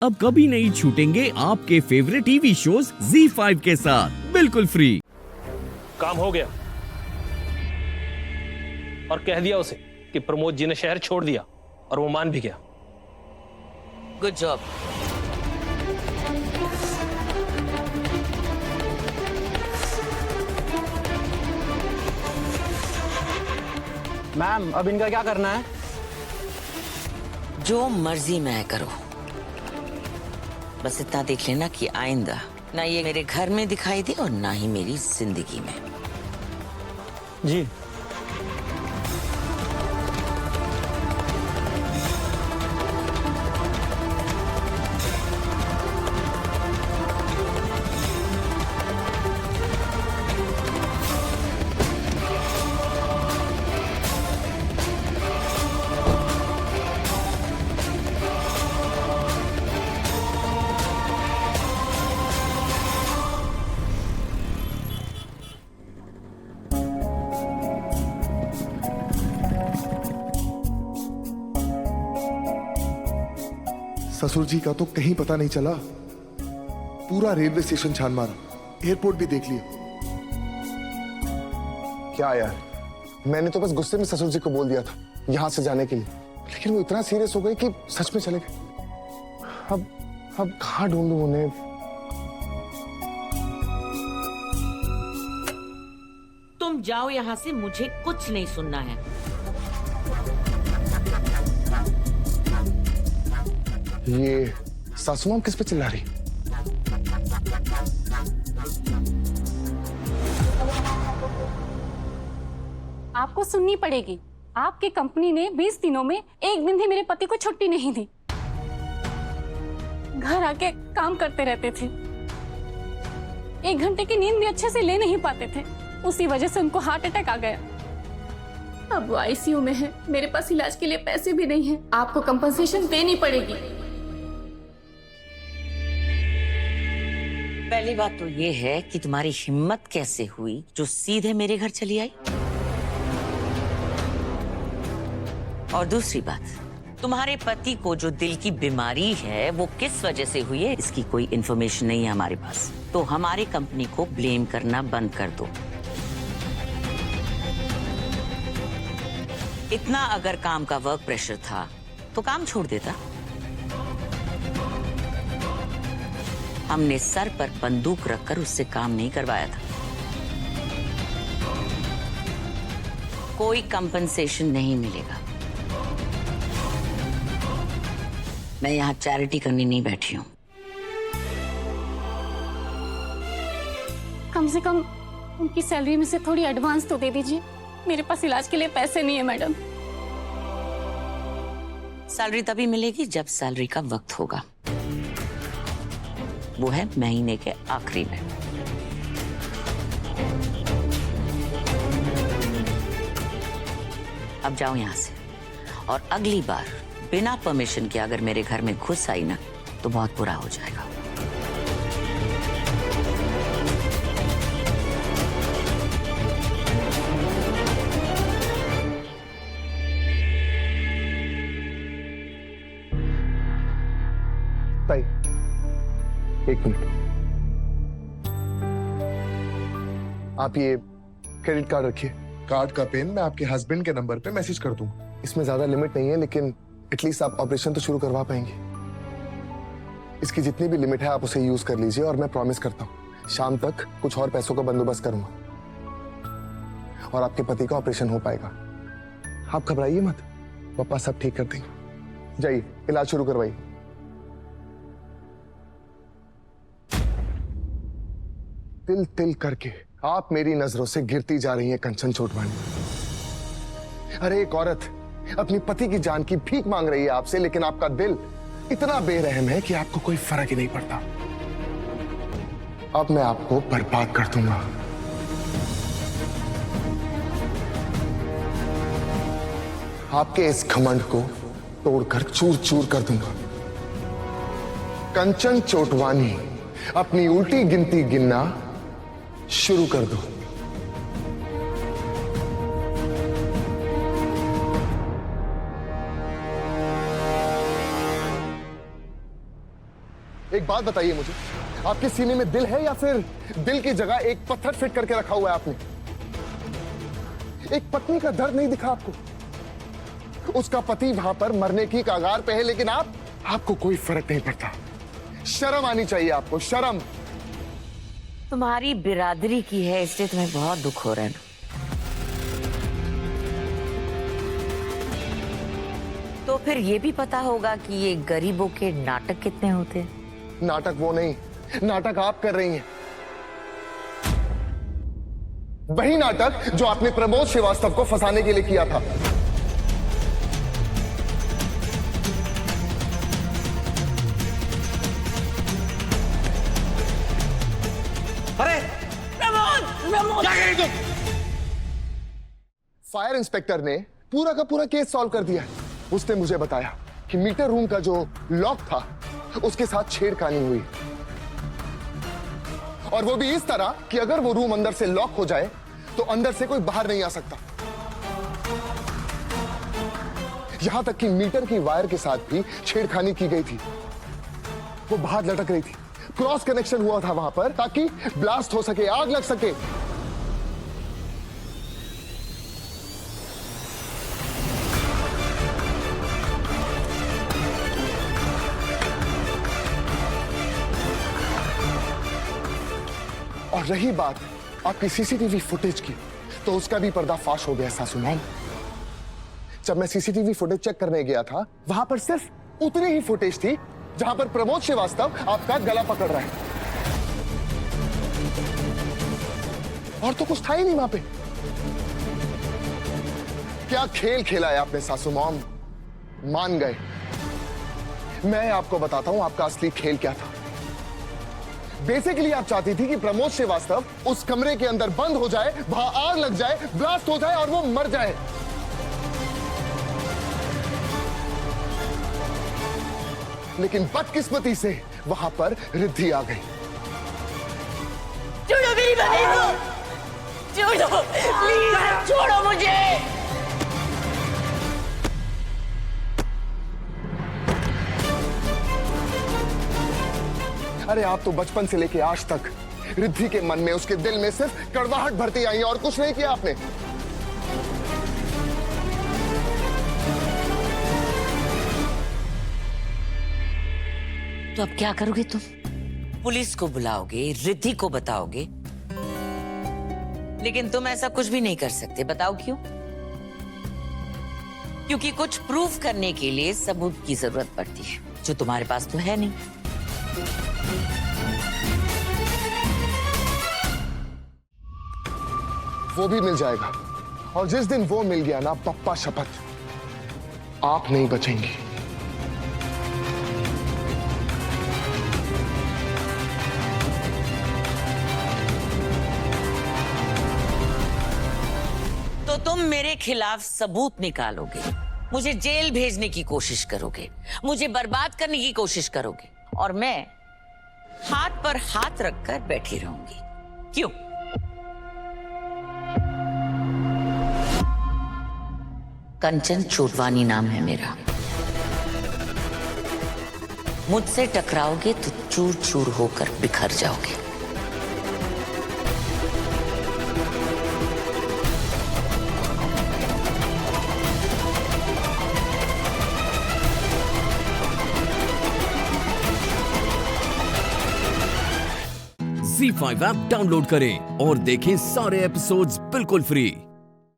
अब कभी नहीं छूटेंगे आपके फेवरेट टीवी शोज ZEE5 के साथ बिल्कुल फ्री। काम हो गया और कह दिया उसे कि प्रमोद जी ने शहर छोड़ दिया और वो मान भी गया। Good job. मैम अब इनका क्या करना है? जो मर्जी मैं करो, बस इतना देख लेना कि आइंदा ना ये मेरे घर में दिखाई दे और ना ही मेरी जिंदगी में। जी। ससुर जी का तो कहीं पता नहीं चला। पूरा रेलवे स्टेशन छान मारा, एयरपोर्ट भी देख लिया। क्या यार, मैंने तो बस गुस्से में ससुर जी को बोल दिया था यहां से जाने के लिए, लेकिन वो इतना सीरियस हो गए कि सच में चले गए। अब कहां ढूंढूं उन्हें? तुम जाओ यहाँ से, मुझे कुछ नहीं सुनना है। ये सासू मां किस पे चिल्ला रही? आपको सुननी पड़ेगी। आपकी कंपनी ने 20 दिनों में एक दिन भी मेरे पति को छुट्टी नहीं दी। घर आके काम करते रहते थे, 1 घंटे की नींद भी अच्छे से ले नहीं पाते थे। उसी वजह से उनको हार्ट अटैक आ गया। अब वो आईसीयू में है, मेरे पास इलाज के लिए पैसे भी नहीं है। आपको कंपनसेशन देनी पड़ेगी। पहली बात तो ये है कि तुम्हारी हिम्मत कैसे हुई जो सीधे मेरे घर चली आई, और दूसरी बात, तुम्हारे पति को जो दिल की बीमारी है वो किस वजह से हुई है इसकी कोई इन्फॉर्मेशन नहीं है हमारे पास। तो हमारी कंपनी को ब्लेम करना बंद कर दो। इतना अगर काम का वर्क प्रेशर था तो काम छोड़ देता। हमने सर पर बंदूक रखकर उससे काम नहीं करवाया था। कोई कंपनसेशन नहीं मिलेगा। मैं यहाँ चैरिटी करने नहीं बैठी हूँ। कम से कम उनकी सैलरी में से थोड़ी एडवांस तो दे दीजिए। मेरे पास इलाज के लिए पैसे नहीं है मैडम। सैलरी तभी मिलेगी जब सैलरी का वक्त होगा, वो है महीने के आखिरी में। अब जाओ यहां से, और अगली बार बिना परमिशन के अगर मेरे घर में घुस आई ना तो बहुत बुरा हो जाएगा। ताई, 1 मिनट। आप ये क्रेडिट कार्ड रखिए। कार्ड का पिन मैं आपके हस्बैंड के नंबर पे मैसेज कर दूंगा। इसमें ज्यादा लिमिट नहीं है, लेकिन एटलीस्ट आप ऑपरेशन तो शुरू करवा पाएंगे। इसकी जितनी भी लिमिट है आप उसे यूज कर लीजिए, और मैं प्रॉमिस करता हूँ शाम तक कुछ और पैसों का बंदोबस्त करूंगा और आपके पति का ऑपरेशन हो पाएगा। आप घबराइए मत, पापा सब ठीक कर देंगे। जाइए इलाज शुरू करवाइए। तिल तिल करके आप मेरी नजरों से गिरती जा रही हैं कंचन चोटवानी। अरे एक औरत अपनी पति की जान की भीख मांग रही है आपसे, लेकिन आपका दिल इतना बेरहम है कि आपको कोई फर्क ही नहीं पड़ता। अब मैं आपको बर्बाद कर दूंगा। आपके इस घमंड को तोड़कर चूर चूर कर दूंगा। कंचन चोटवानी, अपनी उल्टी गिनती गिनना शुरू कर दो। एक बात बताइए मुझे, आपके सीने में दिल है या फिर दिल की जगह एक पत्थर फिट करके रखा हुआ है आपने? एक पत्नी का दर्द नहीं दिखा आपको? उसका पति वहां पर मरने की कगार पे है, लेकिन आपको कोई फर्क नहीं पड़ता। शर्म आनी चाहिए आपको, शर्म। तुम्हारी बिरादरी की है इसलिए तुम्हें बहुत दुख हो रहा है ना। तो फिर ये भी पता होगा कि ये गरीबों के नाटक कितने होते हैं। नाटक वो नहीं, नाटक आप कर रही हैं। वही नाटक जो आपने प्रमोद श्रीवास्तव को फंसाने के लिए किया था। अरे प्रमोद क्या करें तुम? फायर इंस्पेक्टर ने पूरा का पूरा केस सॉल्व कर दिया है। उसने मुझे बताया कि मीटर रूम का जो लॉक था उसके साथ छेड़खानी हुई, और वो भी इस तरह कि अगर वो रूम अंदर से लॉक हो जाए तो अंदर से कोई बाहर नहीं आ सकता। यहां तक कि मीटर की वायर के साथ भी छेड़खानी की गई थी। वो बाहर लटक रही थी, क्रॉस कनेक्शन हुआ था वहां पर ताकि ब्लास्ट हो सके, आग लग सके। और रही बात आपकी सीसीटीवी फुटेज की, तो उसका भी पर्दाफाश हो गया सासू मां। जब मैं सीसीटीवी फुटेज चेक करने गया था, वहां पर सिर्फ उतनी ही फुटेज थी जहां पर प्रमोद श्रीवास्तव आपका गला पकड़ रहा है, और तो कुछ था ही नहीं वहां पे। क्या खेल खेला है आपने सासू मां, मान गए। मैं आपको बताता हूं आपका असली खेल क्या था। बेसिकली आप चाहती थी कि प्रमोद श्रीवास्तव उस कमरे के अंदर बंद हो जाए, वहां आग लग जाए, ब्लास्ट हो जाए और वो मर जाए। लेकिन बदकिस्मती से वहां पर रिद्धि आ गई। छोड़ो मेरी बहन को, छोड़ो प्लीज, छोड़ो मुझे। अरे आप तो बचपन से लेके आज तक रिद्धि के मन में, उसके दिल में सिर्फ कड़वाहट भरती आई और कुछ नहीं किया आपने। तो अब क्या करोगे तुम? पुलिस को बुलाओगे, रिद्धि को बताओगे, लेकिन तुम ऐसा कुछ भी नहीं कर सकते। बताओ क्यों? क्योंकि कुछ प्रूफ करने के लिए सबूत की जरूरत पड़ती है, जो तुम्हारे पास तो है नहीं। वो भी मिल जाएगा, और जिस दिन वो मिल गया ना, पप्पा शपथ, आप नहीं बचेंगी। तो तुम मेरे खिलाफ सबूत निकालोगे, मुझे जेल भेजने की कोशिश करोगे, मुझे बर्बाद करने की कोशिश करोगे, और मैं हाथ पर हाथ रखकर बैठी रहूंगी। क्यों? कंचन चोटवानी नाम है मेरा। मुझसे टकराओगे तो चूर चूर होकर बिखर जाओगे। ZEE5 ऐप डाउनलोड करें और देखें सारे एपिसोड्स बिल्कुल फ्री।